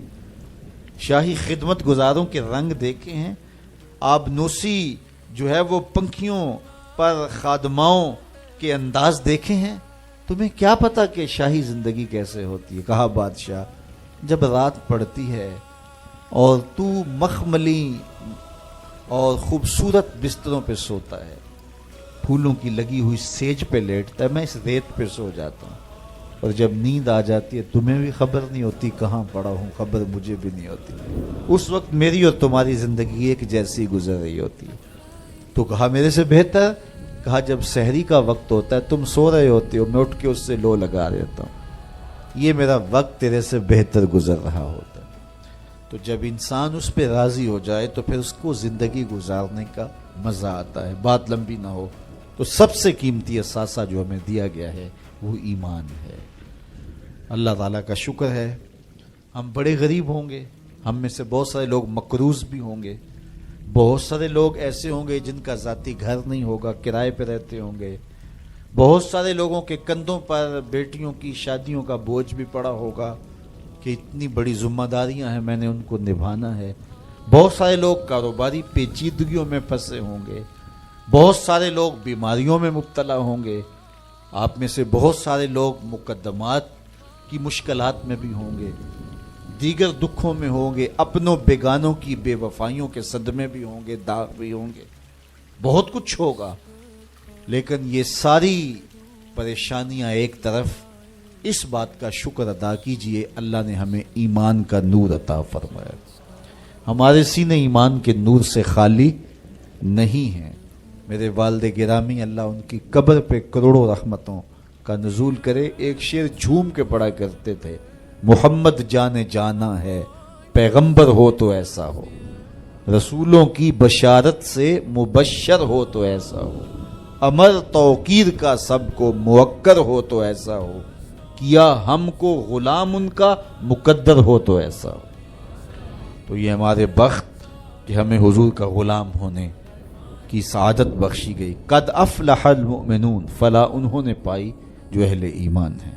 شاہی خدمت گزاروں کے رنگ دیکھے ہیں؟ آبنوسی جو ہے وہ پنکھیوں پر خادماؤں کے انداز دیکھے ہیں؟ تمہیں کیا پتا کہ شاہی زندگی کیسے ہوتی ہے؟ کہا بادشاہ جب رات پڑتی ہے اور تو مخملی اور خوبصورت بستروں پہ سوتا ہے، پھولوں کی لگی ہوئی سیج پہ لیٹتا ہے، میں اس ریت پہ سو جاتا ہوں، اور جب نیند آ جاتی ہے تمہیں بھی خبر نہیں ہوتی کہاں پڑا ہوں، خبر مجھے بھی نہیں ہوتی۔ اس وقت میری اور تمہاری زندگی ایک جیسی گزر رہی ہوتی ہے۔ تو کہا میرے سے بہتر؟ کہا جب سحری کا وقت ہوتا ہے تم سو رہے ہوتے ہو، میں اٹھ کے اس سے لو لگا دیتا ہوں، یہ میرا وقت تیرے سے بہتر گزر رہا ہوتا ہے۔ تو جب انسان اس پہ راضی ہو جائے تو پھر اس کو زندگی گزارنے کا مزہ آتا ہے۔ بات لمبی نہ ہو تو سب سے قیمتی اثاثہ جو ہمیں دیا گیا ہے وہ ایمان ہے۔ اللہ تعالیٰ کا شکر ہے، ہم بڑے غریب ہوں گے، ہم میں سے بہت سارے لوگ مقروض بھی ہوں گے، بہت سارے لوگ ایسے ہوں گے جن کا ذاتی گھر نہیں ہوگا، کرائے پہ رہتے ہوں گے، بہت سارے لوگوں کے کندھوں پر بیٹیوں کی شادیوں کا بوجھ بھی پڑا ہوگا کہ اتنی بڑی ذمہ داریاں ہیں، میں نے ان کو نبھانا ہے، بہت سارے لوگ کاروباری پیچیدگیوں میں پھنسے ہوں گے، بہت سارے لوگ بیماریوں میں مبتلا ہوں گے، آپ میں سے بہت سارے لوگ مقدمات کی مشکلات میں بھی ہوں گے، دیگر دکھوں میں ہوں گے، اپنوں بیگانوں کی بے وفائیوں کے صدمے بھی ہوں گے، داغ بھی ہوں گے، بہت کچھ ہوگا، لیکن یہ ساری پریشانیاں ایک طرف، اس بات کا شکر ادا کیجئے اللہ نے ہمیں ایمان کا نور عطا فرمایا، ہمارے سینے ایمان کے نور سے خالی نہیں ہیں۔ میرے والد گرامی اللہ ان کی قبر پہ کروڑوں رحمتوں کا نزول کرے، ایک شعر جھوم کے پڑھا کرتے تھے، محمد جان جانا ہے، پیغمبر ہو تو ایسا ہو، رسولوں کی بشارت سے مبشر ہو تو ایسا ہو، امر توقیر کا سب کو موکر ہو تو ایسا ہو، کیا ہم کو غلام ان کا مقدر ہو تو ایسا ہو۔ تو یہ ہمارے بخت کہ ہمیں حضور کا غلام ہونے کی سعادت بخشی گئی۔ قد افلح المؤمنون، فلاح انہوں نے پائی جو اہل ایمان ہیں۔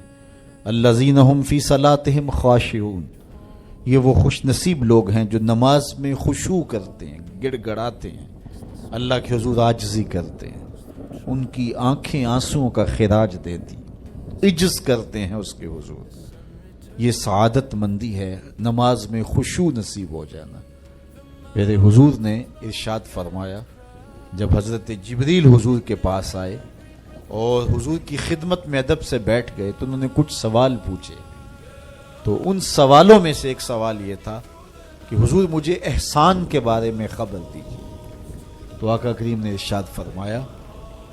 الذین هم فی صلاتہم خاشعون، یہ وہ خوش نصیب لوگ ہیں جو نماز میں خشوع کرتے ہیں، گڑ گڑاتے ہیں، اللہ کے حضور عاجزی کرتے ہیں، ان کی آنکھیں آنسوؤں کا خراج دیتی، عجز کرتے ہیں اس کے حضور۔ یہ سعادت مندی ہے، نماز میں خشوع نصیب ہو جانا۔ میرے حضور نے ارشاد فرمایا، جب حضرت جبریل حضور کے پاس آئے اور حضور کی خدمت میں ادب سے بیٹھ گئے تو انہوں نے کچھ سوال پوچھے، تو ان سوالوں میں سے ایک سوال یہ تھا کہ حضور مجھے احسان کے بارے میں خبر دیجیے۔ تو آقا کریم نے ارشاد فرمایا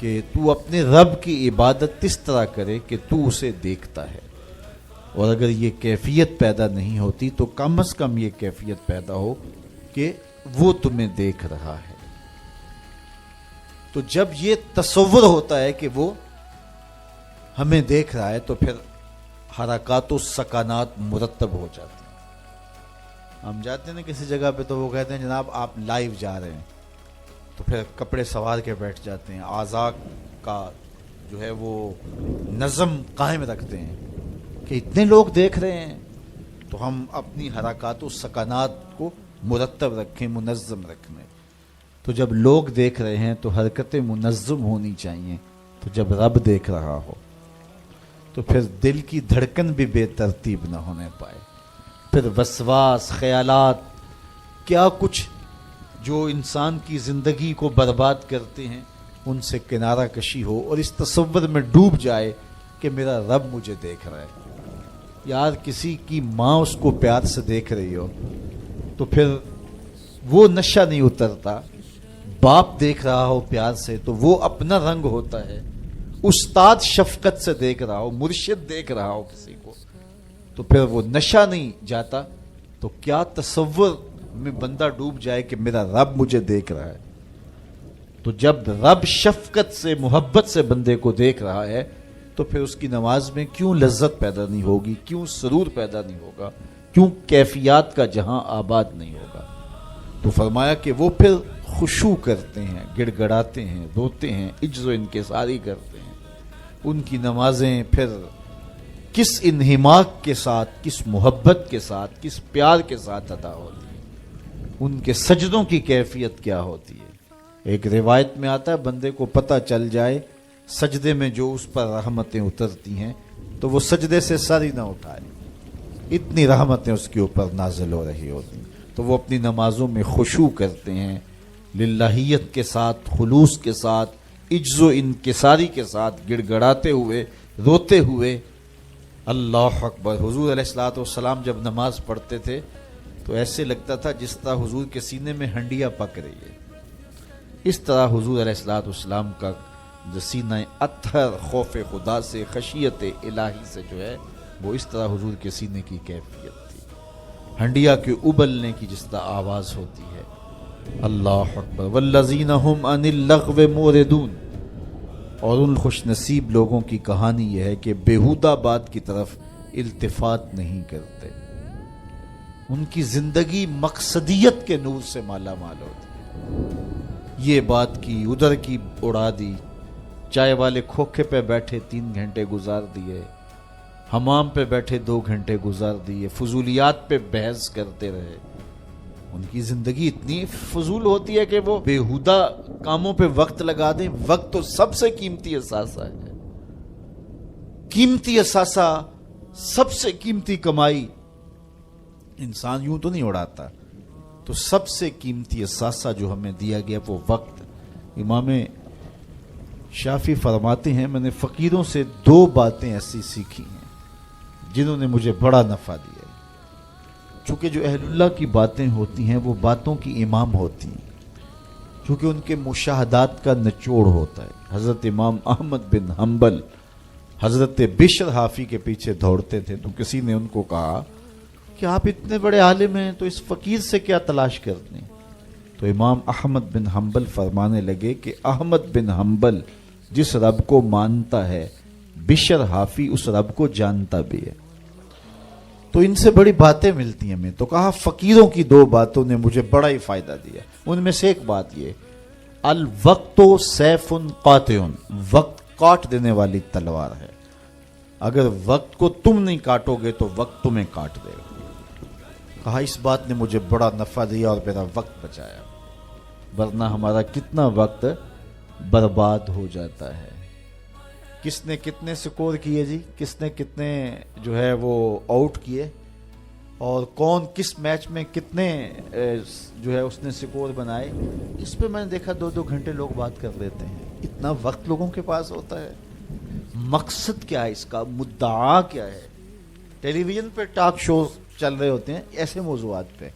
کہ تو اپنے رب کی عبادت اس طرح کرے کہ تو اسے دیکھتا ہے، اور اگر یہ کیفیت پیدا نہیں ہوتی تو کم از کم یہ کیفیت پیدا ہو کہ وہ تمہیں دیکھ رہا ہے۔ تو جب یہ تصور ہوتا ہے کہ وہ ہمیں دیکھ رہا ہے تو پھر حرکات و سکانات مرتب ہو جاتے ہیں۔ ہم جاتے ہیں نا کسی جگہ پہ تو وہ کہتے ہیں جناب آپ لائیو جا رہے ہیں، تو پھر کپڑے سوار کے بیٹھ جاتے ہیں، اعضاء کا جو ہے وہ نظم قائم رکھتے ہیں کہ اتنے لوگ دیکھ رہے ہیں تو ہم اپنی حرکات و سکانات کو مرتب رکھیں، منظم رکھیں۔ تو جب لوگ دیکھ رہے ہیں تو حرکتیں منظم ہونی چاہیے، تو جب رب دیکھ رہا ہو تو پھر دل کی دھڑکن بھی بے ترتیب نہ ہونے پائے، پھر وسواس، خیالات، کیا کچھ جو انسان کی زندگی کو برباد کرتے ہیں ان سے کنارہ کشی ہو، اور اس تصور میں ڈوب جائے کہ میرا رب مجھے دیکھ رہا ہے۔ یار کسی کی ماں اس کو پیار سے دیکھ رہی ہو تو پھر وہ نشہ نہیں اترتا، باپ دیکھ رہا ہو پیار سے تو وہ اپنا رنگ ہوتا ہے، استاد شفقت سے دیکھ رہا ہو، مرشد دیکھ رہا ہو کسی کو تو پھر وہ نشہ نہیں جاتا، تو کیا تصور میں بندہ ڈوب جائے کہ میرا رب مجھے دیکھ رہا ہے۔ تو جب رب شفقت سے، محبت سے بندے کو دیکھ رہا ہے تو پھر اس کی نماز میں کیوں لذت پیدا نہیں ہوگی، کیوں سرور پیدا نہیں ہوگا، کیوں کیفیات کا جہاں آباد نہیں ہوگا۔ تو فرمایا کہ وہ پھر خشوع کرتے ہیں، گڑ گڑاتے ہیں، روتے ہیں، عجز و انکساری کرتے ہیں، ان کی نمازیں پھر کس انہماک کے ساتھ، کس محبت کے ساتھ، کس پیار کے ساتھ ادا ہوتی ہیں، ان کے سجدوں کی کیفیت کیا ہوتی ہے۔ ایک روایت میں آتا ہے بندے کو پتہ چل جائے سجدے میں جو اس پر رحمتیں اترتی ہیں تو وہ سجدے سے سر ہی نہ اٹھائے، اتنی رحمتیں اس کے اوپر نازل ہو رہی ہوتی ہیں۔ تو وہ اپنی نمازوں میں خشوع کرتے ہیں، للہیت کے ساتھ، خلوص کے ساتھ، عجز و انکساری کے ساتھ، گڑ گڑاتے ہوئے، روتے ہوئے۔ اللہ اکبر۔ حضور علیہ الصلوۃ والسلام جب نماز پڑھتے تھے تو ایسے لگتا تھا جس طرح حضور کے سینے میں ہنڈیا پک رہی ہے، اس طرح حضور علیہ الصلوۃ والسلام کا جو سینہ اطہر خوف خدا سے، خشیت الہی سے جو ہے وہ اس طرح حضور کے سینے کی کیفیت تھی، ہنڈیا کے ابلنے کی جس طرح آواز ہوتی ہے۔ اللہ اکبر۔ والذین هم عن اللغو معرضون، اور ان خوش نصیب لوگوں کی کہانی یہ ہے کہ بیہودہ بات کی طرف التفات نہیں کرتے، ان کی زندگی مقصدیت کے نور سے مالا مال ہوتی ہے۔ یہ بات کی، ادھر کی اڑا دی، چائے والے کھوکھے پہ بیٹھے 3 گھنٹے گزار دیے، حمام پہ بیٹھے 2 گھنٹے گزار دیے، فضولیات پہ بحث کرتے رہے، ان کی زندگی اتنی فضول ہوتی ہے کہ وہ بےہودہ کاموں پہ وقت لگا دیں. وقت تو سب سے قیمتی اثاثہ ہے. قیمتی اثاثہ، سب سے قیمتی کمائی. انسان یوں تو نہیں اڑاتا. تو سب سے قیمتی اثاثہ جو ہمیں دیا گیا وہ وقت. امام شافعی فرماتے ہیں میں نے فقیروں سے 2 باتیں ایسی سیکھی ہیں جنہوں نے مجھے بڑا نفع دیا ہے. چونکہ جو اہل اللہ کی باتیں ہوتی ہیں وہ باتوں کی امام ہوتی ہیں، چونکہ ان کے مشاہدات کا نچوڑ ہوتا ہے. حضرت امام احمد بن حنبل حضرت بشر حافی کے پیچھے دوڑتے تھے تو کسی نے ان کو کہا کہ آپ اتنے بڑے عالم ہیں تو اس فقیر سے کیا تلاش کرتے ہیں؟ تو امام احمد بن حنبل فرمانے لگے کہ احمد بن حنبل جس رب کو مانتا ہے بشر حافی اس رب کو جانتا بھی ہے. تو ان سے بڑی باتیں ملتی ہیں ہمیں. تو کہا فقیروں کی 2 باتوں نے مجھے بڑا ہی فائدہ دیا. ان میں سے ایک بات یہ، الوقت سیف قاطع، وقت کاٹ دینے والی تلوار ہے. اگر وقت کو تم نہیں کاٹو گے تو وقت تمہیں کاٹ دے گا. کہا اس بات نے مجھے بڑا نفع دیا اور میرا وقت بچایا، ورنہ ہمارا کتنا وقت برباد ہو جاتا ہے. کس نے کتنے سکور کیے جی، کس نے کتنے جو ہے وہ آؤٹ کیے، اور کون کس میچ میں کتنے جو ہے اس نے سکور بنائے، اس پہ میں نے دیکھا 2-2 گھنٹے لوگ بات کر لیتے ہیں. اتنا وقت لوگوں کے پاس ہوتا ہے. مقصد کیا ہے اس کا، مدعا کیا ہے؟ ٹیلی ویژن پہ ٹاک شوز چل رہے ہوتے ہیں ایسے موضوعات پہ.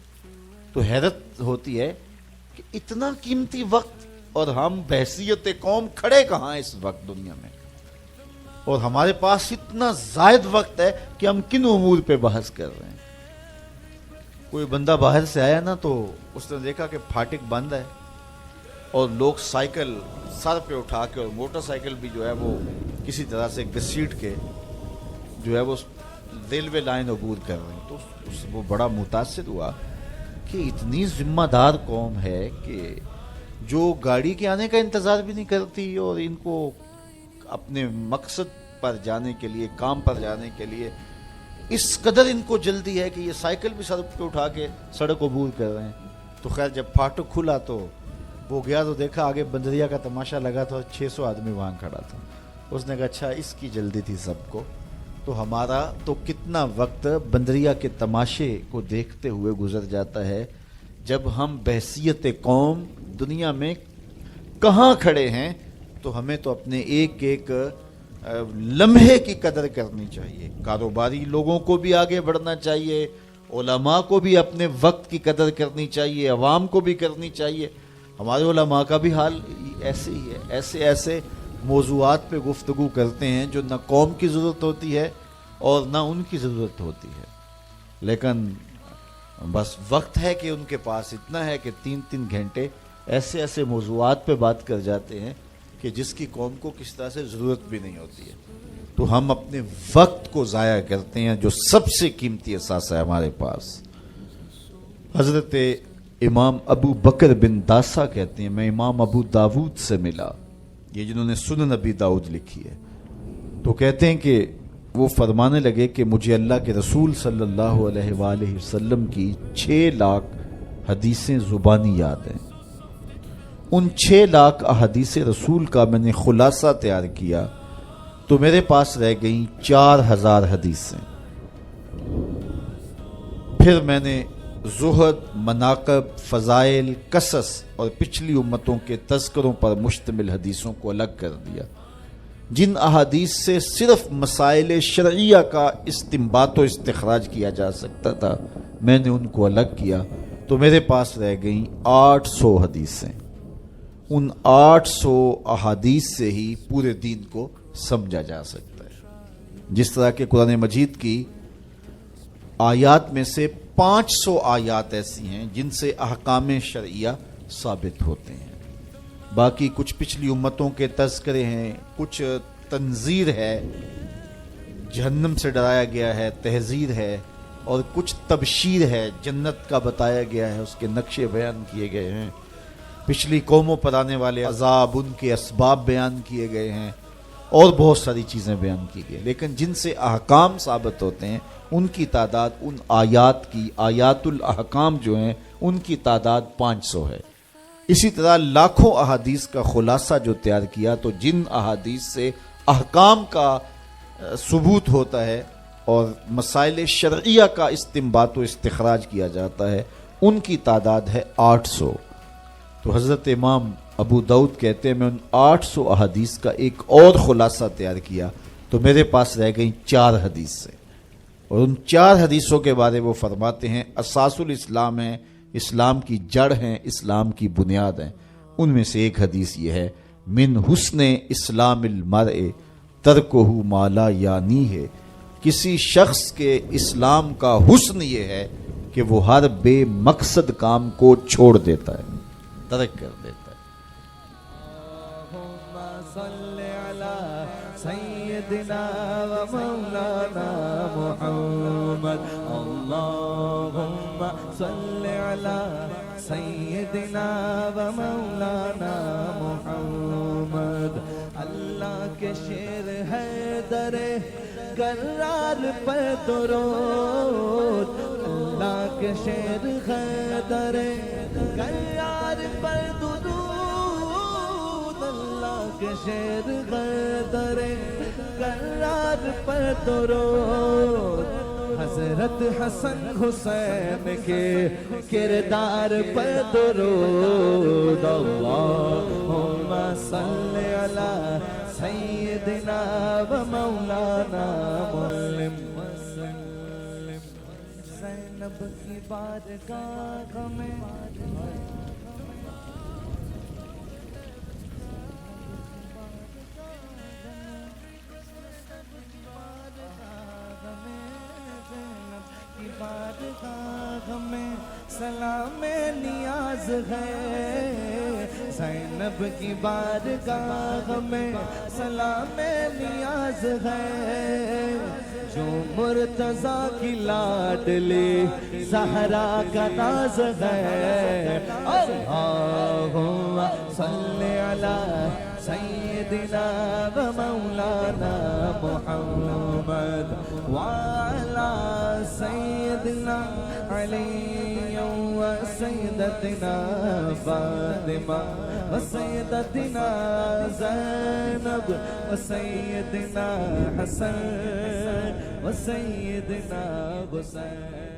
تو حیرت ہوتی ہے کہ اتنا قیمتی وقت اور ہم بحثیت قوم کھڑے کہاں اس وقت دنیا میں، اور ہمارے پاس اتنا زائد وقت ہے کہ ہم کن امور پہ بحث کر رہے ہیں. کوئی بندہ باہر سے آیا نا تو اس نے دیکھا کہ پھاٹک بند ہے اور لوگ سائیکل سر پہ اٹھا کے اور موٹر سائیکل بھی جو ہے وہ کسی طرح سے گھسیٹ کے جو ہے وہ ریلوے لائن عبور کر رہے ہیں. تو وہ بڑا متاثر ہوا کہ اتنی ذمہ دار قوم ہے کہ جو گاڑی کے آنے کا انتظار بھی نہیں کرتی اور ان کو اپنے مقصد پر جانے کے لیے، کام پر جانے کے لیے اس قدر ان کو جلدی ہے کہ یہ سائیکل بھی سڑک پہ اٹھا کے سڑک عبور کر رہے ہیں. تو خیر جب پھاٹک کھلا تو وہ گیا تو دیکھا آگے بندریا کا تماشا لگا تھا، 600 آدمی وہاں کھڑا تھا. اس نے کہا اچھا اس کی جلدی تھی سب کو. تو ہمارا تو کتنا وقت بندریا کے تماشے کو دیکھتے ہوئے گزر جاتا ہے، جب ہم بحثیت قوم دنیا میں کہاں کھڑے ہیں. تو ہمیں تو اپنے ایک ایک لمحے کی قدر کرنی چاہیے. کاروباری لوگوں کو بھی آگے بڑھنا چاہیے، علماء کو بھی اپنے وقت کی قدر کرنی چاہیے، عوام کو بھی کرنی چاہیے. ہمارے علماء کا بھی حال ایسے ہی ہے. ایسے ایسے موضوعات پہ گفتگو کرتے ہیں جو نہ قوم کی ضرورت ہوتی ہے اور نہ ان کی ضرورت ہوتی ہے، لیکن بس وقت ہے کہ ان کے پاس اتنا ہے کہ 3-3 گھنٹے ایسے ایسے موضوعات پہ بات کر جاتے ہیں کہ جس کی قوم کو کس طرح سے ضرورت بھی نہیں ہوتی ہے. تو ہم اپنے وقت کو ضائع کرتے ہیں جو سب سے قیمتی اثاثہ ہے ہمارے پاس. حضرت امام ابو بکر بن داسا کہتے ہیں میں امام ابو داود سے ملا، یہ جنہوں نے سنن ابی داؤد لکھی ہے. تو کہتے ہیں کہ وہ فرمانے لگے کہ مجھے اللہ کے رسول صلی اللہ علیہ وآلہ وسلم کی 6 لاکھ حدیثیں زبانی یاد ہیں. ان 6 لاکھ احادیث رسول کا میں نے خلاصہ تیار کیا تو میرے پاس رہ گئیں 4000 حدیثیں. پھر میں نے زہد، مناقب، فضائل، قصص اور پچھلی امتوں کے تذکروں پر مشتمل حدیثوں کو الگ کر دیا. جن احادیث سے صرف مسائل شرعیہ کا استنباط و استخراج کیا جا سکتا تھا میں نے ان کو الگ کیا تو میرے پاس رہ گئیں 800 حدیثیں. ان 800 احادیث سے ہی پورے دین کو سمجھا جا سکتا ہے. جس طرح کہ قرآن مجید کی آیات میں سے 500 آیات ایسی ہیں جن سے احکام شرعیہ ثابت ہوتے ہیں. باقی کچھ پچھلی امتوں کے تذکرے ہیں، کچھ تنذیر ہے، جہنم سے ڈرایا گیا ہے، تحذیر ہے، اور کچھ تبشیر ہے، جنت کا بتایا گیا ہے، اس کے نقشے بیان کیے گئے ہیں. پچھلی قوموں پر آنے والے عذاب، ان کے اسباب بیان کیے گئے ہیں، اور بہت ساری چیزیں بیان کی گئی. لیکن جن سے احکام ثابت ہوتے ہیں ان کی تعداد ان آیات کی، آیات الاحکام جو ہیں ان کی تعداد 500 ہے۔ اسی طرح لاکھوں احادیث کا خلاصہ جو تیار کیا، تو جن احادیث سے احکام کا ثبوت ہوتا ہے اور مسائل شرعیہ کا استنباط و استخراج کیا جاتا ہے، ان کی تعداد ہے 800۔ تو حضرت امام ابو داؤد کہتے ہیں میں ان 800 احادیث کا ایک اور خلاصہ تیار کیا، تو میرے پاس رہ گئیں 4 حدیث سے، اور ان 4 حدیثوں کے بارے وہ فرماتے ہیں اساس الاسلام ہیں، اسلام کی جڑ ہیں، اسلام کی بنیاد ہیں۔ ان میں سے ایک حدیث یہ ہے، من حسن اسلام المرء ترکہ ما لا یعنی ہے، کسی شخص کے اسلام کا حسن یہ ہے کہ وہ ہر بے مقصد کام کو چھوڑ دیتا ہے، ترک کر دیتا ہے۔ سيدنا ومولانا محمد اللهم صل على سيدنا ومولانا محمد اللہ کے شیر ہے در کرار پر درود اللہ کے شیر ہے در کرار پر درود اللہ کے شیر ہے در کرار پر درود حضرت حسن حسین کے کردار پر درود اللہم صلی علی سیدنا و مولانا وسلم زینب کی بارگاہ میں بارگاہ میں سلام نیاز ہے زینب کی بارگاہ میں سلام نیاز ہے جو مرتضیٰ کی لاڈلی زہرا کا ناز ہے اللہم صلی علی سیدنا و مولانا محمد وعلا سیدنا علی و سیدتنا فاطمہ و سیدتنا زینب و سیدنا حسن و سیدنا حسین